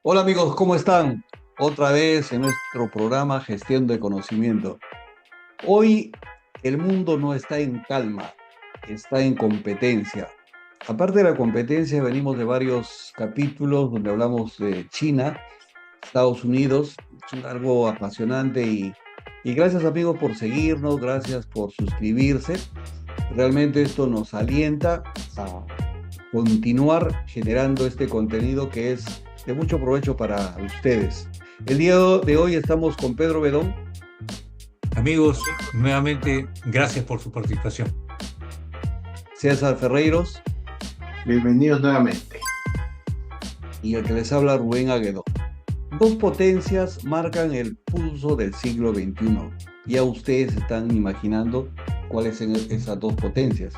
Hola amigos, ¿cómo están? Otra vez en nuestro programa Gestión de Conocimiento. Hoy el mundo no está en calma, está en competencia. Aparte de la competencia, venimos de varios capítulos donde hablamos de China, Estados Unidos. Es algo apasionante y gracias amigos por seguirnos, gracias por suscribirse. Realmente esto nos alienta a continuar generando este contenido que es de mucho provecho para ustedes. El día de hoy estamos con Pedro Bedón, Amigos, nuevamente, gracias por su participación. César Ferreiros Bienvenidos nuevamente. y el que les habla Rubén Aguedó. Dos potencias marcan el pulso del siglo XXI. Ya ustedes están imaginando cuáles son esas dos potencias.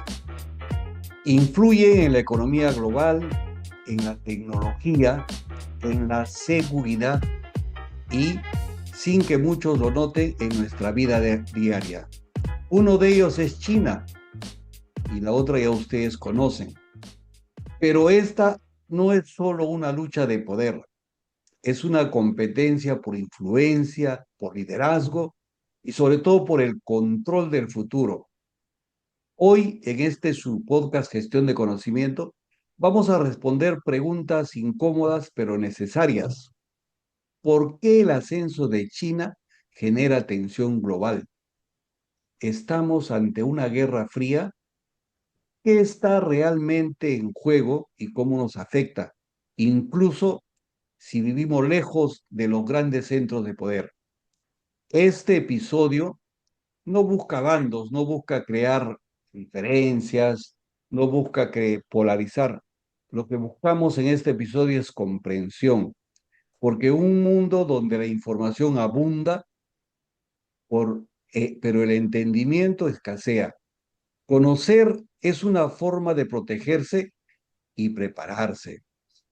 Influyen en la economía global, en la tecnología, en la seguridad y, sin que muchos lo noten, en nuestra vida diaria. Uno de ellos es China y la otra ya ustedes conocen. Pero esta no es solo una lucha de poder, es una competencia por influencia, por liderazgo y sobre todo por el control del futuro. Hoy, en este su podcast Gestión de Conocimiento, vamos a responder preguntas incómodas pero necesarias. ¿Por qué el ascenso de China genera tensión global? ¿Estamos ante una guerra fría? ¿Qué está realmente en juego y cómo nos afecta? Incluso si vivimos lejos de los grandes centros de poder. Este episodio no busca bandos, no busca crear diferencias, no busca polarizar. Lo que buscamos en este episodio es comprensión, porque un mundo donde la información abunda, pero el entendimiento escasea. Conocer es una forma de protegerse y prepararse.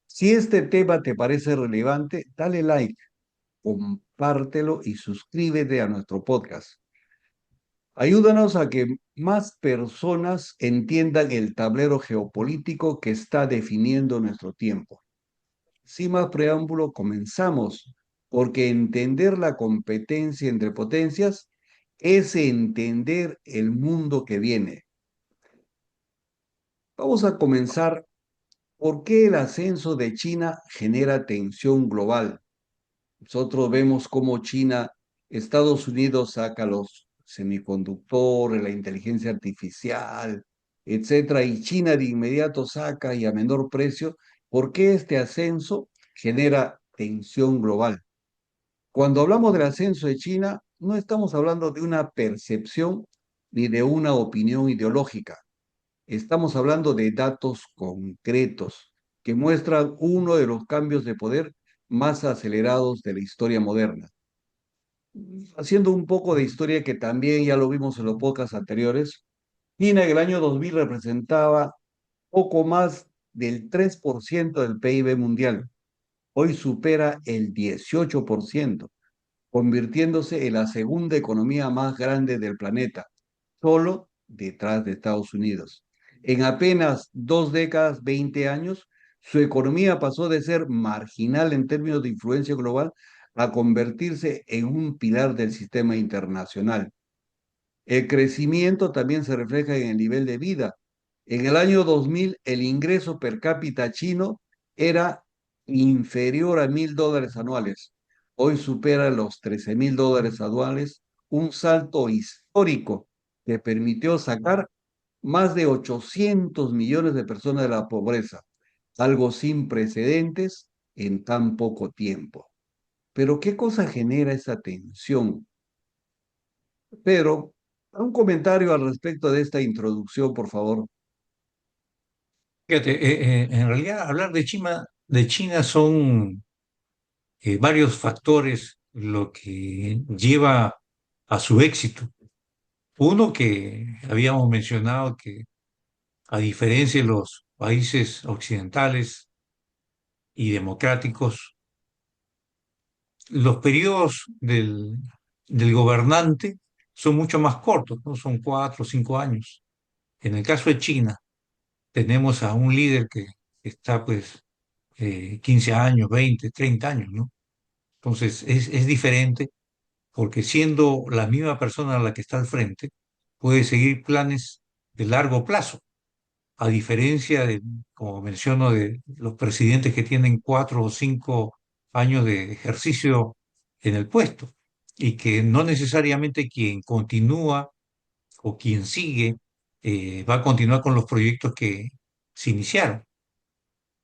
Si este tema te parece relevante, dale like, compártelo y suscríbete a nuestro podcast. Ayúdanos a que más personas entiendan el tablero geopolítico que está definiendo nuestro tiempo. Sin más preámbulo, comenzamos, porque entender la competencia entre potencias es entender el mundo que viene. Vamos a comenzar. ¿Por qué el ascenso de China genera tensión global? Nosotros vemos cómo China, Estados Unidos saca los semiconductores, la inteligencia artificial, etcétera, y China de inmediato saca y a menor precio. ¿Por qué este ascenso genera tensión global? Cuando hablamos del ascenso de China, no estamos hablando de una percepción ni de una opinión ideológica. Estamos hablando de datos concretos que muestran uno de los cambios de poder más acelerados de la historia moderna. Haciendo un poco de historia que también ya lo vimos en los podcasts anteriores, China en el año 2000 representaba poco más del 3% del PIB mundial. Hoy supera el 18%, convirtiéndose en la segunda economía más grande del planeta, solo detrás de Estados Unidos. En apenas 2 décadas, 20 años, su economía pasó de ser marginal en términos de influencia global a convertirse en un pilar del sistema internacional. El crecimiento también se refleja en el nivel de vida. En el año 2000, el ingreso per cápita chino era inferior a $1.000 anuales. Hoy supera los $13.000 anuales, un salto histórico que permitió sacar más de 800 millones de personas de la pobreza, algo sin precedentes en tan poco tiempo. Pero ¿qué cosa genera esa tensión? Pero un comentario al respecto de esta introducción, por favor. Fíjate, en realidad hablar de China son varios factores lo que lleva a su éxito. Uno que habíamos mencionado que a diferencia de los países occidentales y democráticos, los periodos del gobernante son mucho más cortos, ¿no? Son 4 o 5 años. En el caso de China, tenemos a un líder que está pues 15 años, 20, 30 años, ¿no? Entonces es diferente porque siendo la misma persona a la que está al frente, puede seguir planes de largo plazo, a diferencia de, como menciono, de los presidentes que tienen 4 o 5 años de ejercicio en el puesto y que no necesariamente quien continúa o quien sigue va a continuar con los proyectos que se iniciaron.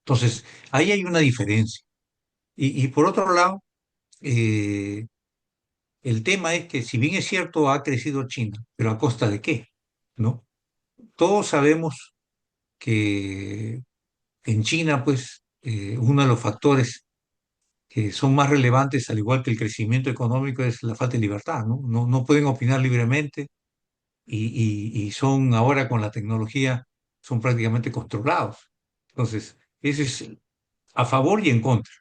Entonces, ahí hay una diferencia. Y por otro lado, eh, el tema es que si bien es cierto, ha crecido China, pero ¿a costa de qué? ¿No? Todos sabemos que en China, pues, uno de los factores que son más relevantes, al igual que el crecimiento económico, es la falta de libertad, ¿no? No pueden opinar libremente y son ahora con la tecnología, son prácticamente controlados. Entonces, ese es a favor y en contra.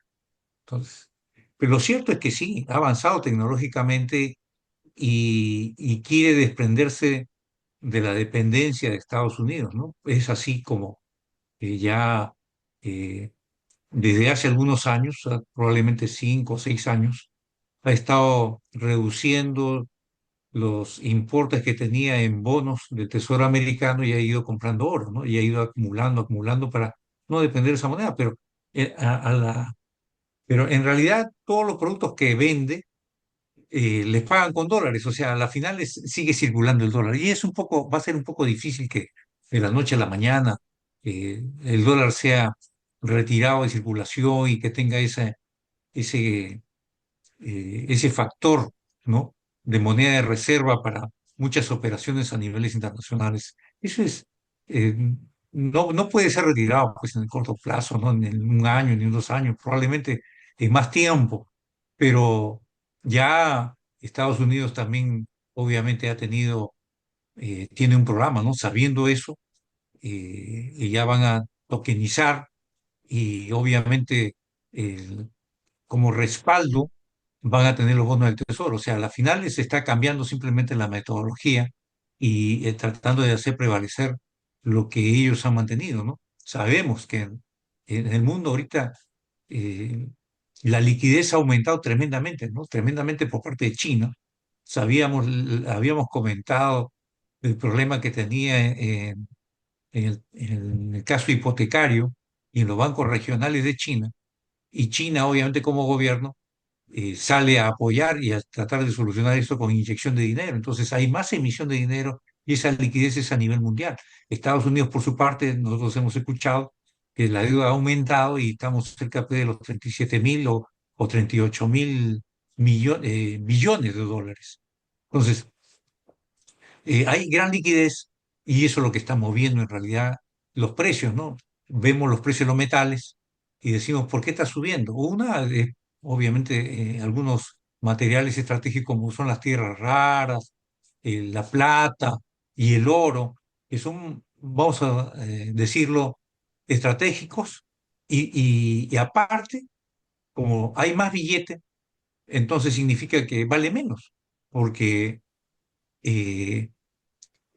Entonces, pero lo cierto es que sí, ha avanzado tecnológicamente y quiere desprenderse de la dependencia de Estados Unidos, ¿no? Es así como ya eh, desde hace algunos años, probablemente 5 o 6 años, ha estado reduciendo los importes que tenía en bonos del Tesoro americano y ha ido comprando oro, ¿no? Y ha ido acumulando, acumulando para no depender de esa moneda, pero en realidad todos los productos que vende les pagan con dólares, o sea, a la final sigue circulando el dólar. Y es un poco, va a ser un poco difícil que de la noche a la mañana el dólar sea retirado de circulación y que tenga ese, ese factor, ¿no? De moneda de reserva para muchas operaciones a niveles internacionales. Eso es, eh, no puede ser retirado pues, en el corto plazo, ¿no? Ni en un año, ni en 2 años, probablemente en más tiempo, pero ya Estados Unidos también obviamente tiene un programa, ¿no? Sabiendo eso, y ya van a tokenizar y obviamente como respaldo van a tener los bonos del tesoro. O sea, a la final se está cambiando simplemente la metodología y tratando de hacer prevalecer lo que ellos han mantenido, ¿no? Sabemos que en el mundo ahorita eh, la liquidez ha aumentado tremendamente, ¿no? Tremendamente por parte de China. Habíamos comentado el problema que tenía en el caso hipotecario y en los bancos regionales de China, y China, obviamente, como gobierno, sale a apoyar y a tratar de solucionar esto con inyección de dinero. Entonces hay más emisión de dinero y esa liquidez es a nivel mundial. Estados Unidos, por su parte, nosotros hemos escuchado que la deuda ha aumentado y estamos cerca de los 37.000 o 38.000 billones de dólares. Entonces, hay gran liquidez y eso es lo que está moviendo en realidad los precios, ¿no? Vemos los precios de los metales y decimos, ¿por qué está subiendo? Una, obviamente, algunos materiales estratégicos como son las tierras raras, la plata y el oro, que son, vamos a decirlo, estratégicos y aparte, como hay más billete, entonces significa que vale menos, porque eh,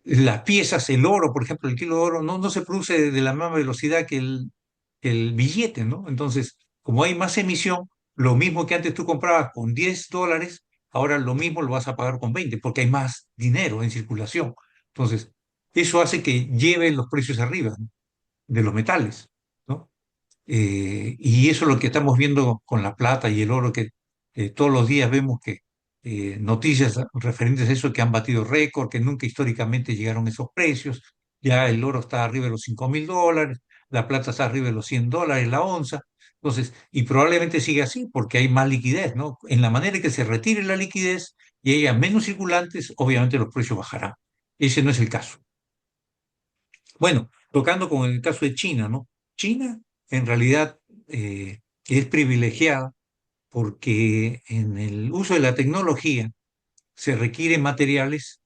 las piezas, el oro, por ejemplo, el kilo de oro, no se produce de la misma velocidad que el billete, ¿no? Entonces, como hay más emisión, lo mismo que antes tú comprabas con $10, ahora lo mismo lo vas a pagar con 20, porque hay más dinero en circulación. Entonces, eso hace que lleven los precios arriba, ¿no? De los metales, ¿no? Y eso es lo que estamos viendo con la plata y el oro, que todos los días vemos que noticias referentes a eso que han batido récord, que nunca históricamente llegaron esos precios. Ya el oro está arriba de los $5.000, la plata está arriba de los $100 la onza. Entonces, y probablemente siga así porque hay más liquidez, ¿no? En la manera que se retire la liquidez y haya menos circulantes, obviamente los precios bajarán. Ese no es el caso. Bueno, tocando con el caso de China, ¿no? China en realidad es privilegiada porque en el uso de la tecnología se requieren materiales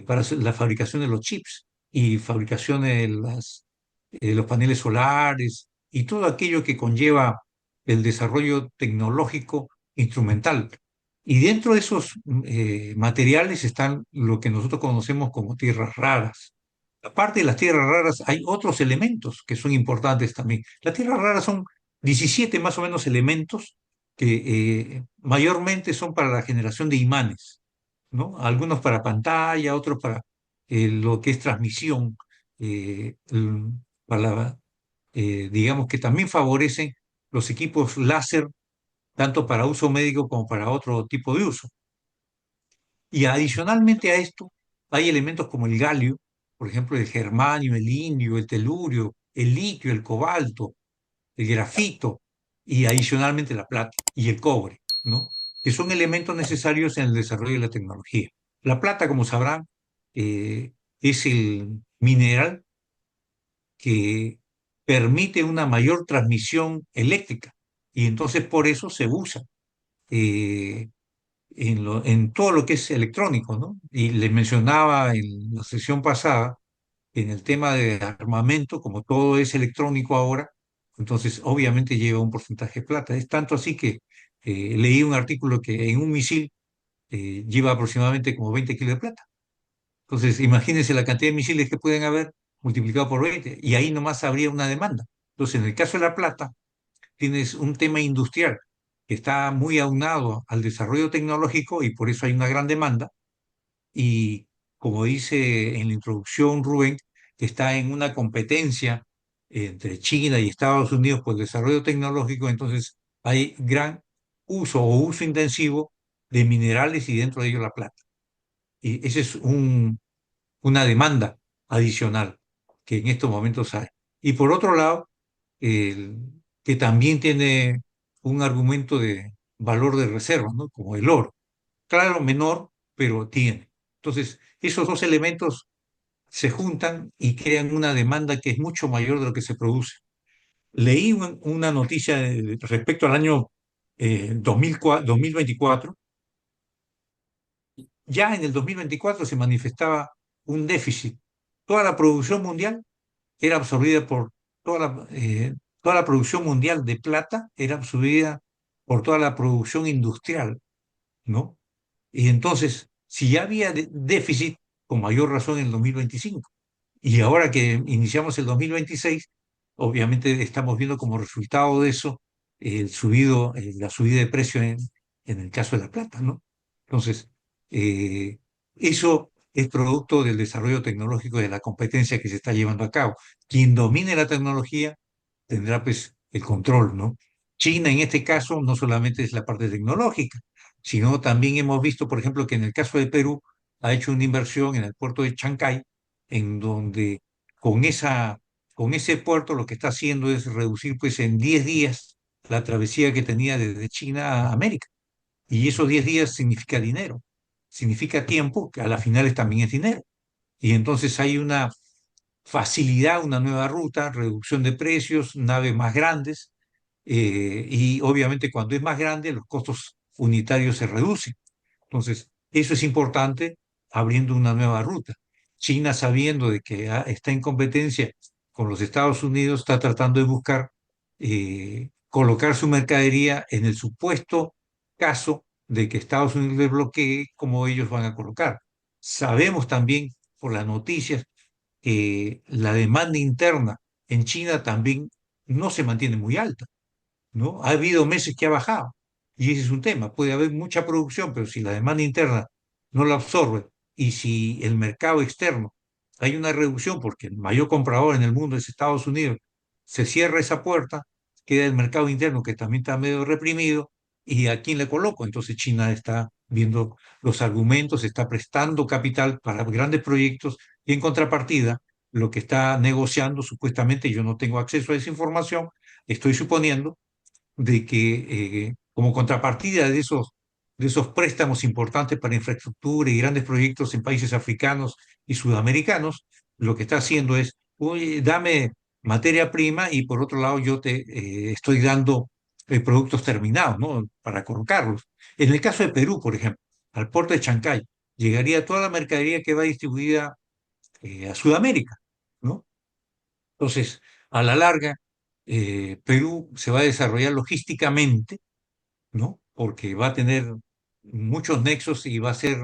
para la fabricación de los chips y fabricación de los paneles solares y todo aquello que conlleva el desarrollo tecnológico instrumental. Y dentro de esos materiales están lo que nosotros conocemos como tierras raras. Aparte de las tierras raras, hay otros elementos que son importantes también. Las tierras raras son 17 más o menos elementos que mayormente son para la generación de imanes, ¿no? Algunos para pantalla, otros para lo que es transmisión, para digamos que también favorecen los equipos láser, tanto para uso médico como para otro tipo de uso. Y adicionalmente a esto, hay elementos como el galio, por ejemplo, el germanio, el indio, el telurio, el litio, el cobalto, el grafito y adicionalmente la plata y el cobre, ¿no? Que son elementos necesarios en el desarrollo de la tecnología. La plata, como sabrán, es el mineral que permite una mayor transmisión eléctrica y entonces por eso se usa eh, en todo lo que es electrónico, ¿no? Y les mencionaba en la sesión pasada, en el tema de armamento, como todo es electrónico ahora, entonces obviamente lleva un porcentaje de plata. Es tanto así que leí un artículo que en un misil lleva aproximadamente como 20 kilos de plata. Entonces, imagínense la cantidad de misiles que pueden haber multiplicado por 20, y ahí nomás habría una demanda. Entonces, en el caso de la plata, tienes un tema industrial que está muy aunado al desarrollo tecnológico y por eso hay una gran demanda. Y como dice en la introducción Rubén, está en una competencia entre China y Estados Unidos por el desarrollo tecnológico, entonces hay gran uso o uso intensivo de minerales y dentro de ello la plata. Y esa es una demanda adicional que en estos momentos hay. Y por otro lado, que también tiene un argumento de valor de reserva, ¿no? Como el oro. Claro, menor, pero tiene. Entonces, esos dos elementos se juntan y crean una demanda que es mucho mayor de lo que se produce. Leí una noticia respecto al año 2024. Ya en el 2024 se manifestaba un déficit. Toda la producción mundial era absorbida por toda la producción mundial de plata era absorbida por toda la producción industrial, ¿no? Y entonces, si ya había déficit, con mayor razón en el 2025, y ahora que iniciamos el 2026, obviamente estamos viendo como resultado de eso la subida de precio en el caso de la plata, ¿no? Entonces, eh, eso es producto del desarrollo tecnológico y de la competencia que se está llevando a cabo. Quien domine la tecnología tendrá pues el control, ¿no? China en este caso no solamente es la parte tecnológica, sino también hemos visto, por ejemplo, que en el caso de Perú ha hecho una inversión en el puerto de Chancay, en donde con con ese puerto lo que está haciendo es reducir pues en 10 días la travesía que tenía desde China a América. Y esos 10 días significa dinero, significa tiempo, que a la final también es dinero. Y entonces hay una facilidad, una nueva ruta, reducción de precios, naves más grandes, y obviamente cuando es más grande los costos unitarios se reducen. Entonces, eso es importante abriendo una nueva ruta. China, sabiendo de que está en competencia con los Estados Unidos, está tratando de buscar colocar su mercadería en el supuesto caso de que Estados Unidos le bloquee, como ellos van a colocar. Sabemos también por las noticias que la demanda interna en China también no se mantiene muy alta, ¿no? Ha habido meses que ha bajado y ese es un tema. Puede haber mucha producción, pero si la demanda interna no la absorbe y si el mercado externo hay una reducción porque el mayor comprador en el mundo es Estados Unidos, se cierra esa puerta, queda el mercado interno que también está medio reprimido y ¿a quién le coloco? Entonces China está viendo los argumentos, está prestando capital para grandes proyectos y en contrapartida lo que está negociando, supuestamente yo no tengo acceso a esa información, estoy suponiendo de que como contrapartida de esos préstamos importantes para infraestructura y grandes proyectos en países africanos y sudamericanos, lo que está haciendo es, oye, dame materia prima y por otro lado yo te estoy dando productos terminados, ¿no? Para colocarlos. En el caso de Perú, por ejemplo, al puerto de Chancay, llegaría toda la mercadería que va distribuida a Sudamérica, ¿no? Entonces, a la larga, Perú se va a desarrollar logísticamente, ¿no? Porque va a tener muchos nexos y va a hacer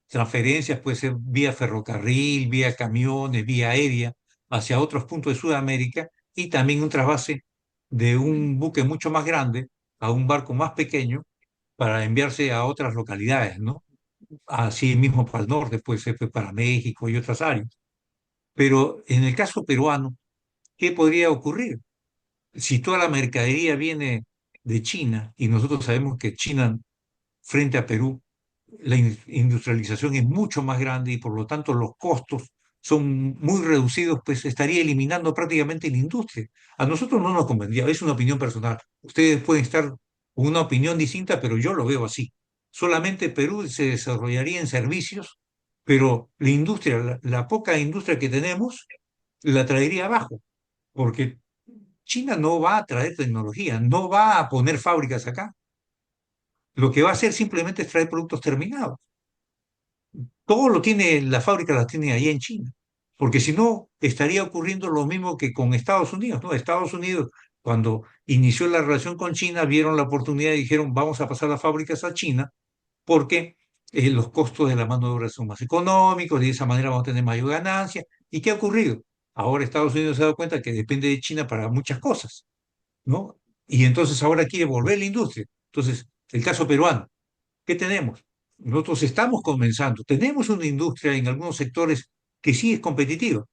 transferencias, puede ser vía ferrocarril, vía camiones, vía aérea, hacia otros puntos de Sudamérica y también un trasvase de un buque mucho más grande a un barco más pequeño para enviarse a otras localidades, ¿no? Así mismo para el norte, puede ser pues, para México y otras áreas. Pero en el caso peruano, ¿qué podría ocurrir? Si toda la mercadería viene de China y nosotros sabemos que China frente a Perú la industrialización es mucho más grande y por lo tanto los costos son muy reducidos, pues estaría eliminando prácticamente la industria. A nosotros no nos convendría, es una opinión personal. Ustedes pueden estar con una opinión distinta, pero yo lo veo así. Solamente Perú se desarrollaría en servicios, pero la industria, la poca industria que tenemos, la traería abajo, porque China no va a traer tecnología, no va a poner fábricas acá. Lo que va a hacer simplemente es traer productos terminados. Todo lo tiene, la fábrica las tiene ahí en China, porque si no, estaría ocurriendo lo mismo que con Estados Unidos, ¿no? Estados Unidos, cuando inició la relación con China, vieron la oportunidad y dijeron, vamos a pasar las fábricas a China, porque los costos de la mano de obra son más económicos, de esa manera vamos a tener mayor ganancia. ¿Y qué ha ocurrido? Ahora Estados Unidos se ha dado cuenta que depende de China para muchas cosas, ¿no? Y entonces ahora quiere volver la industria. Entonces, el caso peruano. ¿Qué tenemos? Nosotros estamos comenzando. Tenemos una industria en algunos sectores que sí es competitiva,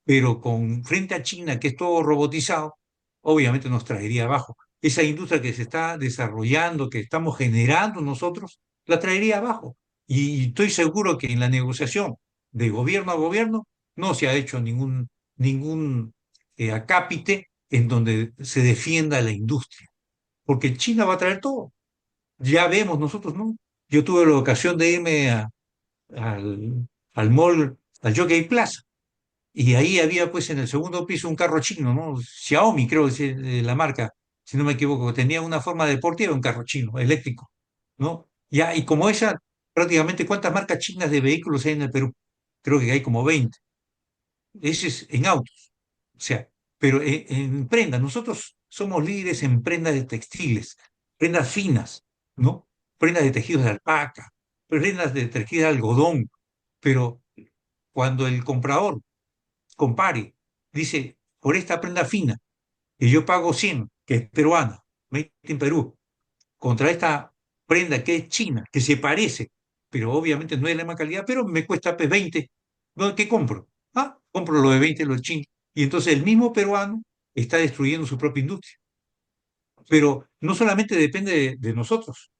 pero con frente a China, que es todo robotizado, obviamente nos traería abajo. Esa industria que se está desarrollando, que estamos generando nosotros, la traería abajo. Y estoy seguro que en la negociación de gobierno a gobierno no se ha hecho ningún acápite en donde se defienda la industria, porque China va a traer todo. Ya vemos nosotros, ¿no? Yo tuve la ocasión de irme al mall, al Jockey Plaza, y ahí había pues en el segundo piso un carro chino, ¿no? Xiaomi, creo que es la marca, si no me equivoco, tenía una forma deportiva, un carro chino, eléctrico, ¿no? Ya, y como esa, prácticamente, ¿cuántas marcas chinas de vehículos hay en el Perú? Creo que hay como 20. Ese es en autos. O sea, pero en prendas, nosotros somos líderes en prendas de textiles, prendas finas, ¿no? Prendas de tejidos de alpaca, prendas de tejidos de algodón, pero cuando el comprador compare, dice, por esta prenda fina, que yo pago 100, que es peruana, made in Perú, contra esta prenda que es china, que se parece, pero obviamente no es la misma calidad, pero me cuesta pues, 20. ¿No? ¿Qué compro? Ah, compro lo de 20, lo de chino. Y entonces el mismo peruano está destruyendo su propia industria. Pero no solamente depende de nosotros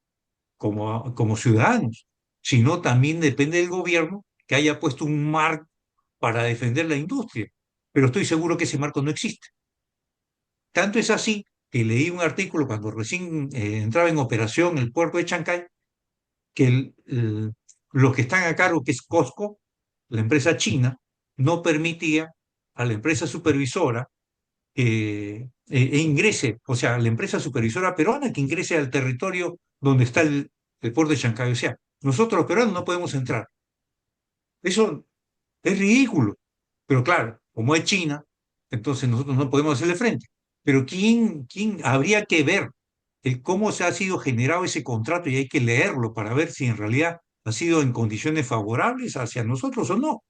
como ciudadanos, sino también depende del gobierno que haya puesto un marco para defender la industria. Pero estoy seguro que ese marco no existe. Tanto es así que leí un artículo cuando recién entraba en operación el puerto de Chancay, que los que están a cargo, que es Costco, la empresa china, no permitía a la empresa supervisora ingrese, o sea, la empresa supervisora peruana que ingrese al territorio donde está el puerto de Chancay. O sea, nosotros los peruanos no podemos entrar. Eso es ridículo. Pero claro, como es China, entonces nosotros no podemos hacerle frente. Pero ¿quién habría que ver cómo se ha sido generado ese contrato y hay que leerlo para ver si en realidad ha sido en condiciones favorables hacia nosotros o no?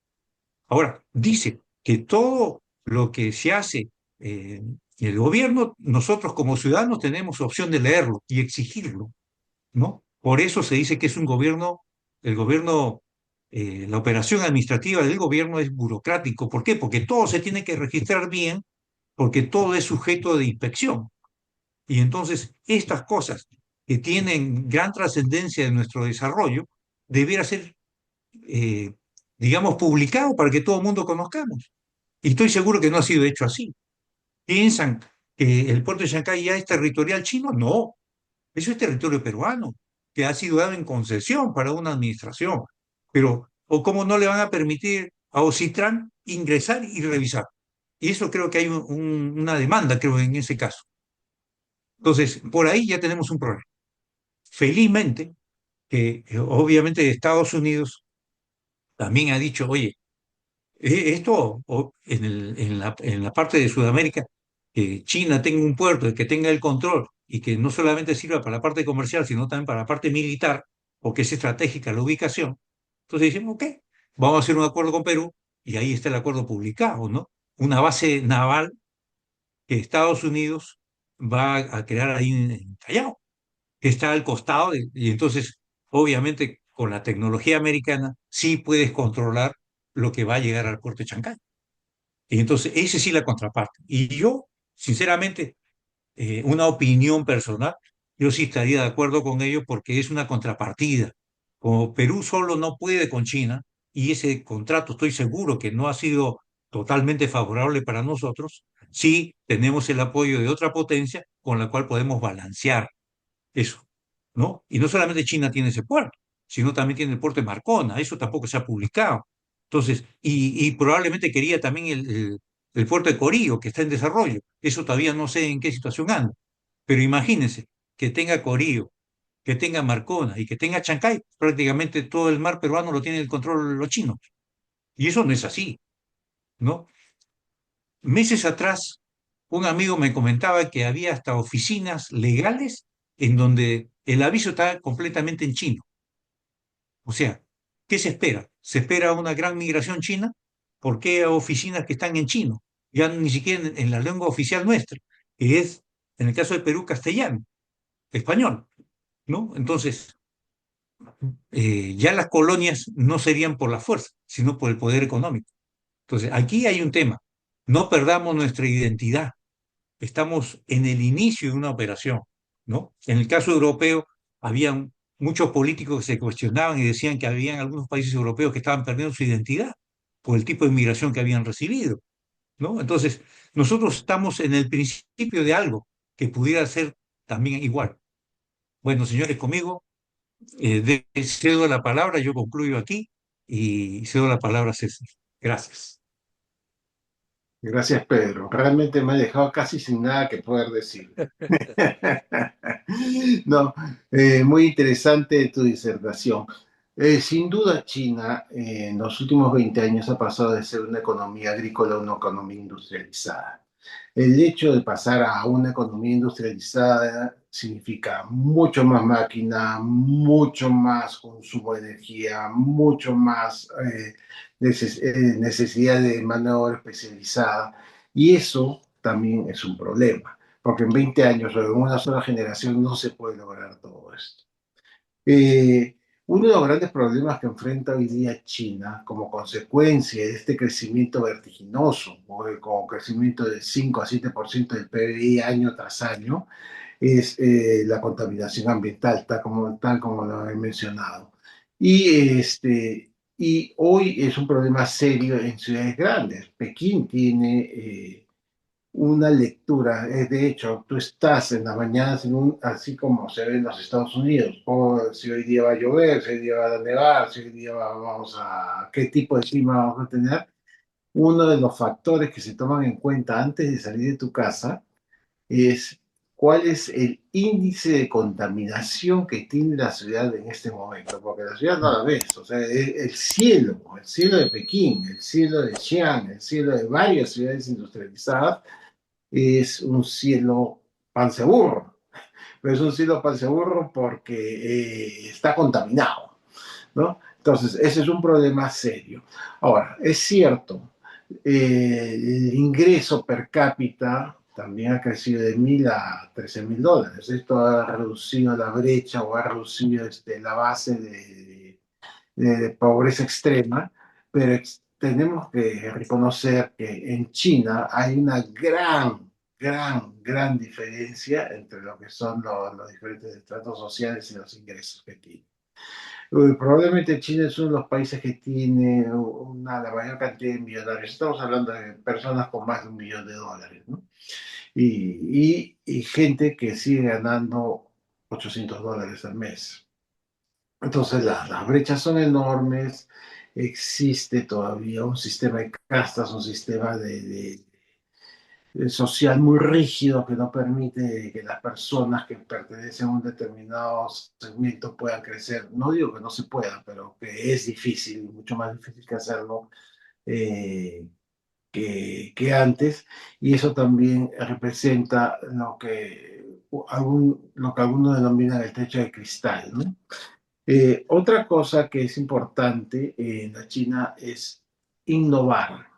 Ahora, dice que todo lo que se hace en el gobierno, nosotros como ciudadanos tenemos opción de leerlo y exigirlo, ¿no? Por eso se dice que es un gobierno, el gobierno, la operación administrativa del gobierno es burocrático. ¿Por qué? Porque todo se tiene que registrar bien, porque todo es sujeto de inspección. Y entonces estas cosas que tienen gran trascendencia en nuestro desarrollo, debiera ser, eh, digamos, publicado para que todo el mundo conozcamos. Y estoy seguro que no ha sido hecho así. ¿Piensan que el puerto de Chancay ya es territorial chino? No, eso es territorio peruano, que ha sido dado en concesión para una administración. Pero, ¿o cómo no le van a permitir a Ocitran ingresar y revisar? Y eso creo que hay una demanda, creo, en ese caso. Entonces, por ahí ya tenemos un problema. Felizmente, que obviamente Estados Unidos también ha dicho, oye, esto en la parte de Sudamérica, que China tenga un puerto, que tenga el control y que no solamente sirva para la parte comercial, sino también para la parte militar, porque es estratégica la ubicación. Entonces decimos, ok, vamos a hacer un acuerdo con Perú y ahí está el acuerdo publicado, ¿no? Una base naval que Estados Unidos va a crear ahí en Callao, que está al costado, y entonces, obviamente, con la tecnología americana, sí puedes controlar lo que va a llegar al puerto de Chancay. Y entonces, esa sí la contraparte. Y yo, sinceramente, una opinión personal, yo sí estaría de acuerdo con ello porque es una contrapartida. Como Perú solo no puede con China, y ese contrato estoy seguro que no ha sido totalmente favorable para nosotros, sí tenemos el apoyo de otra potencia con la cual podemos balancear eso, ¿no? Y no solamente China tiene ese puerto, sino también tiene el puerto de Marcona, eso tampoco se ha publicado. Entonces, y probablemente quería también el puerto de Corío, que está en desarrollo. Eso todavía no sé en qué situación anda. Pero imagínense que tenga Corío, que tenga Marcona y que tenga Chancay, prácticamente todo el mar peruano lo tiene el control los chinos. Y eso no es así, ¿no? Meses atrás, un amigo me comentaba que había hasta oficinas legales en donde el aviso está completamente en chino. O sea, ¿qué se espera? ¿Se espera una gran migración china? ¿Por qué oficinas que están en chino? Ya ni siquiera en la lengua oficial nuestra, que es, en el caso de Perú, castellano, español, ¿no? Entonces, ya las colonias no serían por la fuerza, sino por el poder económico. Entonces, aquí hay un tema. No perdamos nuestra identidad. Estamos en el inicio de una operación, ¿no? En el caso europeo, habían muchos políticos que se cuestionaban y decían que habían algunos países europeos que estaban perdiendo su identidad por el tipo de inmigración que habían recibido, ¿no? Entonces, nosotros estamos en el principio de algo que pudiera ser también igual. Bueno, señores, conmigo cedo la palabra, yo concluyo aquí y cedo la palabra a César. Gracias. Gracias, Pedro. Realmente me ha dejado casi sin nada que poder decir. No, muy interesante tu disertación. Sin duda, China en los últimos 20 años ha pasado de ser una economía agrícola a una economía industrializada. El hecho de pasar a una economía industrializada significa mucho más máquina, mucho más consumo de energía, mucho más necesidad de mano de obra especializada. Y eso también es un problema, porque en 20 años o en una sola generación no se puede lograr todo esto. Uno de los grandes problemas que enfrenta hoy día China como consecuencia de este crecimiento vertiginoso, con crecimiento de 5 a 7% del PBI año tras año, es la contaminación ambiental, tal como lo he mencionado. Y hoy es un problema serio en ciudades grandes. Pekín tiene una lectura. De hecho, tú estás en las mañanas así como se ve en los Estados Unidos, o si hoy día va a llover, si hoy día va a nevar, si hoy día vamos a qué tipo de clima vamos a tener. Uno de los factores que se toman en cuenta antes de salir de tu casa es cuál es el índice de contaminación que tiene la ciudad en este momento, porque la ciudad no la ves, o sea, el cielo de Pekín, el cielo de Xi'an, el cielo de varias ciudades industrializadas, es un cielo panceburro, pero es un cielo panceburro porque está contaminado, ¿no? Entonces, ese es un problema serio. Ahora, es cierto, el ingreso per cápita también ha crecido de 1.000 a 13.000 dólares. Esto ha reducido la brecha o ha reducido la base de pobreza extrema, pero tenemos que reconocer que en China hay una gran diferencia entre lo que son los diferentes estratos sociales y los ingresos que tienen. Probablemente China es uno de los países que tiene la mayor cantidad de millonarios. Estamos hablando de personas con más de 1 millón de dólares, ¿no? Y gente que sigue ganando 800 dólares al mes. Entonces las brechas son enormes, existe todavía un sistema de castas, un sistema social muy rígido que no permite que las personas que pertenecen a un determinado segmento puedan crecer. No digo que no se pueda, pero que es difícil, mucho más difícil que hacerlo eh, que antes, y eso también representa lo que algunos denominan el techo de cristal, ¿no? Otra cosa que es importante en la China es innovar.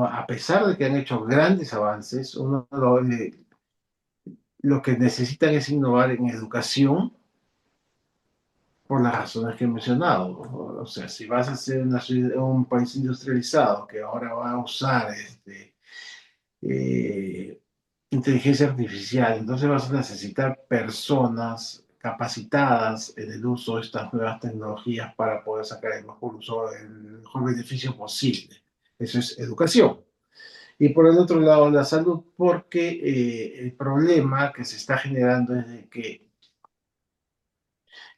A pesar de que han hecho grandes avances, lo que necesitan es innovar en educación por las razones que he mencionado. O sea, si vas a ser un país industrializado que ahora va a usar eh, inteligencia artificial, entonces vas a necesitar personas capacitadas en el uso de estas nuevas tecnologías para poder sacar el mejor uso, el mejor beneficio posible. Eso es educación. Y por el otro lado, la salud, porque el problema que se está generando es de que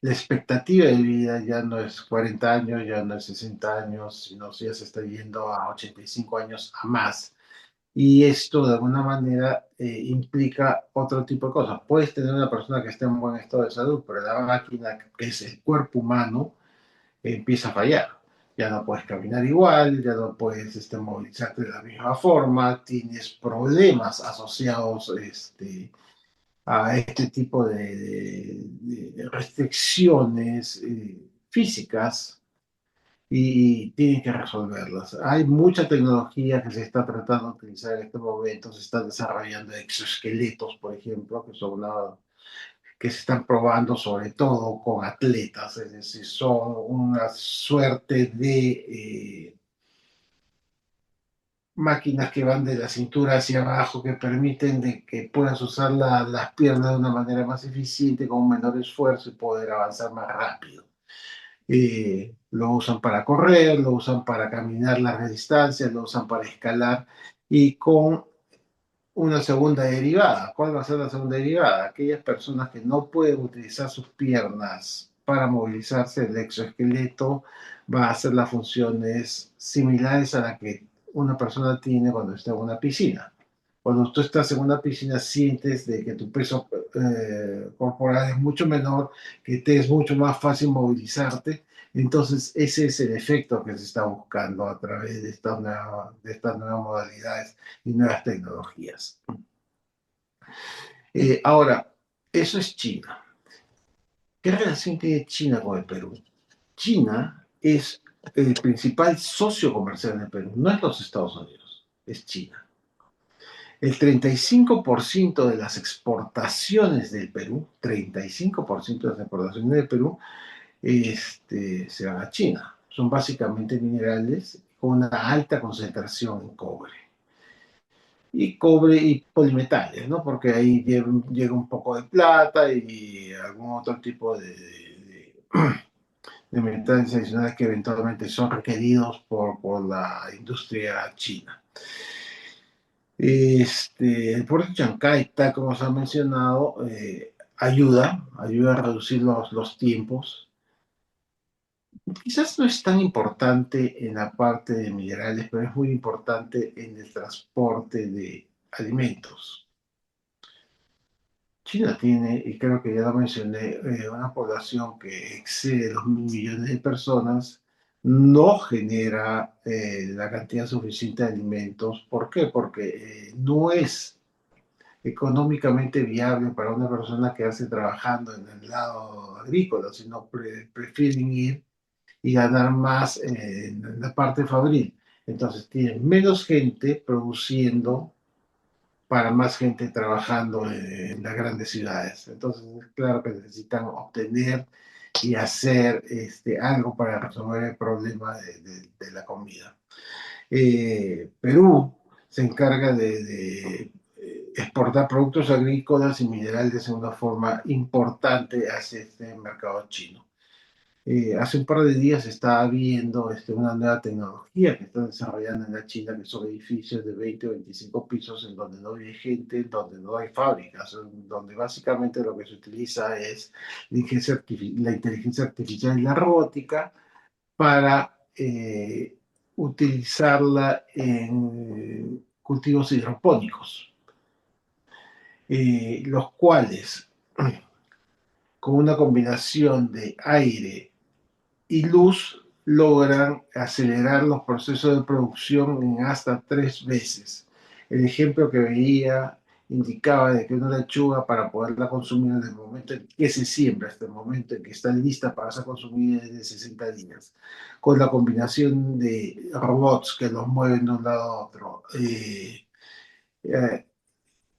la expectativa de vida ya no es 40 años, ya no es 60 años, sino ya se está yendo a 85 años a más. Y esto de alguna manera implica otro tipo de cosas. Puedes tener una persona que esté en buen estado de salud, pero la máquina, que es el cuerpo humano, empieza a fallar. Ya no puedes caminar igual, ya no puedes movilizarte de la misma forma, tienes problemas asociados a este tipo de restricciones físicas y tienen que resolverlas. Hay mucha tecnología que se está tratando de utilizar en este momento, se están desarrollando exoesqueletos, por ejemplo, que se están probando sobre todo con atletas, es decir, son una suerte de máquinas que van de la cintura hacia abajo, que permiten de que puedas usar las piernas de una manera más eficiente, con un menor esfuerzo y poder avanzar más rápido. Lo usan para correr, lo usan para caminar largas distancias, lo usan para escalar y con una segunda derivada. ¿Cuál va a ser la segunda derivada? Aquellas personas que no pueden utilizar sus piernas para movilizarse, el exoesqueleto va a hacer las funciones similares a las que una persona tiene cuando está en una piscina. Cuando tú estás en una piscina sientes de que tu peso corporal es mucho menor, que te es mucho más fácil movilizarte. Entonces ese es el efecto que se está buscando a través de estas nuevas modalidades y nuevas tecnologías. Ahora, eso es China. ¿Qué relación tiene China con el Perú? China es el principal socio comercial del Perú, no es los Estados Unidos, es China. El 35% de las exportaciones del Perú, 35% de las exportaciones del Perú, se van a China. Son básicamente minerales con una alta concentración en cobre. Y cobre y polimetales, ¿no? Porque ahí llega un poco de plata y algún otro tipo de metales adicionales que eventualmente son requeridos por la industria china. El puerto de Chancay, tal como se ha mencionado, ayuda a reducir los tiempos. Quizás no es tan importante en la parte de minerales, pero es muy importante en el transporte de alimentos. China tiene, y creo que ya lo mencioné, una población que excede los 1.000 millones de personas, no genera la cantidad suficiente de alimentos. ¿Por qué? Porque no es económicamente viable para una persona que hace trabajando en el lado agrícola, sino prefieren ir y ganar más en la parte fabril. Entonces tienen menos gente produciendo para más gente trabajando en las grandes ciudades. Entonces, claro que necesitan obtener y hacer algo para resolver el problema de la comida. Perú se encarga de exportar productos agrícolas y minerales de una forma importante hacia este mercado chino. Hace un par de días estaba viendo una nueva tecnología que están desarrollando en la China, que son edificios de 20 o 25 pisos en donde no hay gente, donde no hay fábricas, donde básicamente lo que se utiliza es la inteligencia artificial y la robótica para utilizarla en cultivos hidropónicos, los cuales con una combinación de aire y luz logran acelerar los procesos de producción en hasta 3 veces. El ejemplo que veía indicaba de que una lechuga para poderla consumir en el momento en que se siembra hasta el momento en que está lista para ser consumida es de 60 días. Con la combinación de robots que los mueven de un lado a otro,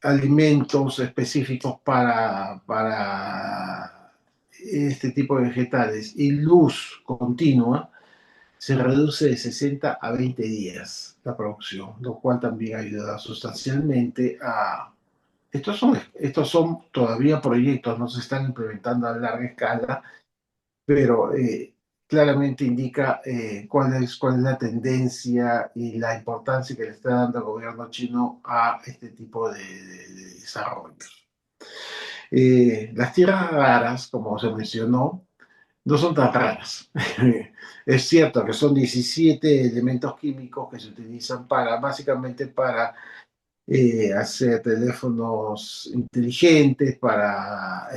alimentos específicos para este tipo de vegetales y luz continua, se reduce de 60 a 20 días la producción, lo cual también ayuda sustancialmente a... estos son todavía proyectos, no se están implementando a larga escala, pero claramente indica cuál es la tendencia y la importancia que le está dando el gobierno chino a este tipo de desarrollos. Las tierras raras, como se mencionó, no son tan raras. Es cierto que son 17 elementos químicos que se utilizan básicamente para hacer teléfonos inteligentes, para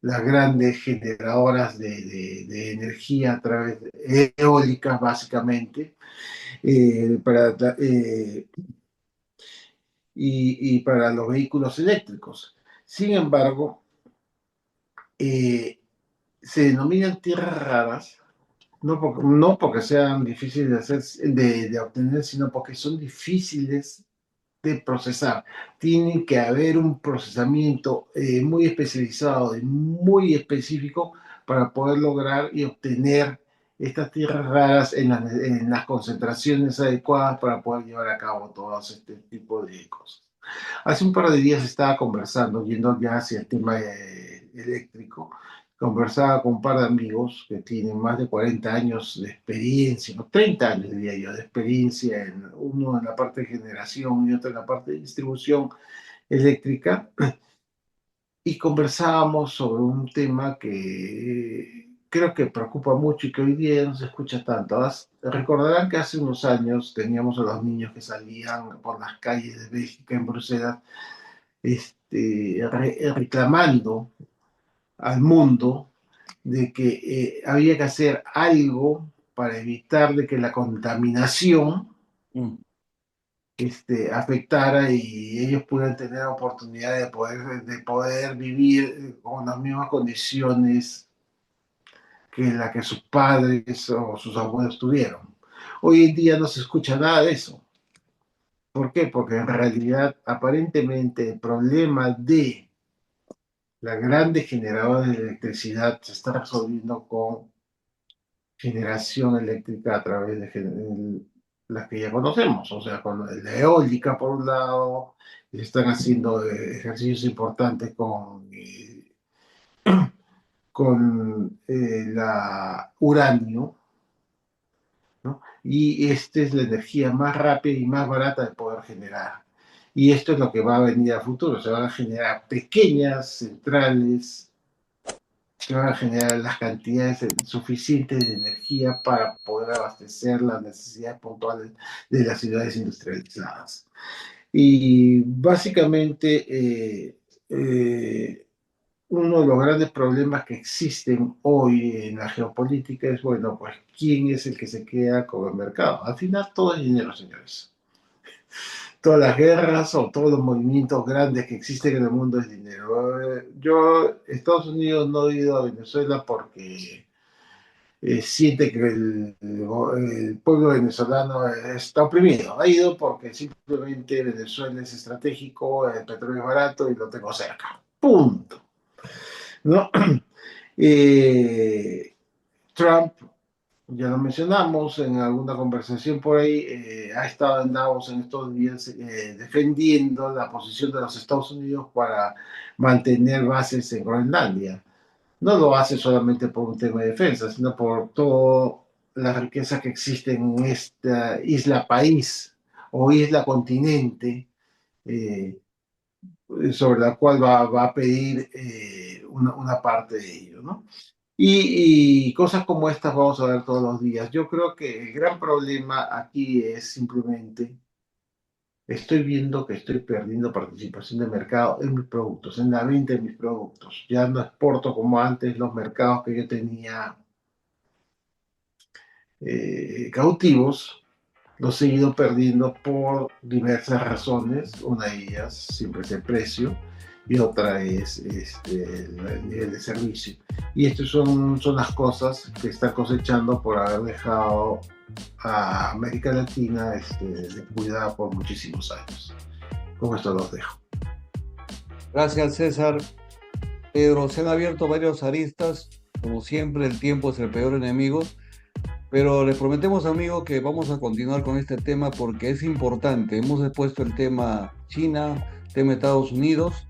las grandes generadoras de energía a través de eólicas, básicamente, para, y para los vehículos eléctricos. Sin embargo, eh, se denominan tierras raras no porque sean difíciles de obtener, sino porque son difíciles de procesar. Tiene que haber un procesamiento muy especializado y muy específico para poder lograr y obtener estas tierras raras en las concentraciones adecuadas para poder llevar a cabo todo este tipo de cosas. Hace un par de días estaba conversando, yendo ya hacia el tema eléctrico, conversaba con un par de amigos que tienen más de 40 años de experiencia, o 30 años diría yo, de experiencia, uno en la parte de generación y otro en la parte de distribución eléctrica, y conversábamos sobre un tema que creo que preocupa mucho y que hoy día no se escucha tanto. Recordarán que hace unos años teníamos a los niños que salían por las calles de Bélgica en Bruselas reclamando al mundo de que había que hacer algo para evitar de que la contaminación afectara y ellos pudieran tener la oportunidad de poder vivir con las mismas condiciones que la que sus padres o sus abuelos tuvieron. Hoy en día no se escucha nada de eso. ¿Por qué? Porque en realidad, aparentemente, el problema de las grandes generadoras de electricidad se está resolviendo con generación eléctrica a través de las que ya conocemos, o sea, con la eólica por un lado, y están haciendo ejercicios importantes con la uranio, ¿no? Y esta es la energía más rápida y más barata de poder generar. Y esto es lo que va a venir a futuro, se van a generar pequeñas centrales que van a generar las cantidades suficientes de energía para poder abastecer las necesidades puntuales de las ciudades industrializadas. Y básicamente uno de los grandes problemas que existen hoy en la geopolítica es, bueno, pues, ¿quién es el que se queda con el mercado? Al final todo es dinero, señores. Todas las guerras o todos los movimientos grandes que existen en el mundo es dinero. Yo, Estados Unidos, no he ido a Venezuela porque siente que el pueblo venezolano está oprimido. Ha ido porque simplemente Venezuela es estratégico, el petróleo es barato y lo tengo cerca. Punto. ¿No? Trump, ya lo mencionamos en alguna conversación por ahí, ha estado en Davos en estos días defendiendo la posición de los Estados Unidos para mantener bases en Groenlandia. No lo hace solamente por un tema de defensa, sino por toda la riqueza que existe en esta isla país o isla continente, sobre la cual va a pedir una parte de ello, ¿no? Y cosas como estas vamos a ver todos los días. Yo creo que el gran problema aquí es simplemente, estoy viendo que estoy perdiendo participación de mercado en mis productos, en la venta de mis productos. Ya no exporto como antes los mercados que yo tenía cautivos, los he ido perdiendo por diversas razones. Una de ellas siempre es el precio y otra es el nivel de servicio. Y estas son las cosas que está cosechando por haber dejado a América Latina descuidada por muchísimos años. Con esto los dejo. Gracias, César. Pedro, se han abierto varios aristas. Como siempre, el tiempo es el peor enemigo. Pero les prometemos, amigos, que vamos a continuar con este tema porque es importante. Hemos expuesto el tema China, tema Estados Unidos,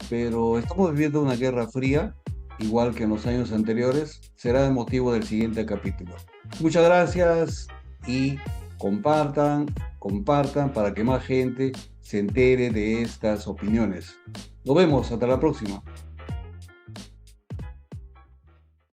pero estamos viviendo una guerra fría, igual que en los años anteriores. Será el motivo del siguiente capítulo. Muchas gracias y compartan, compartan para que más gente se entere de estas opiniones. Nos vemos, hasta la próxima.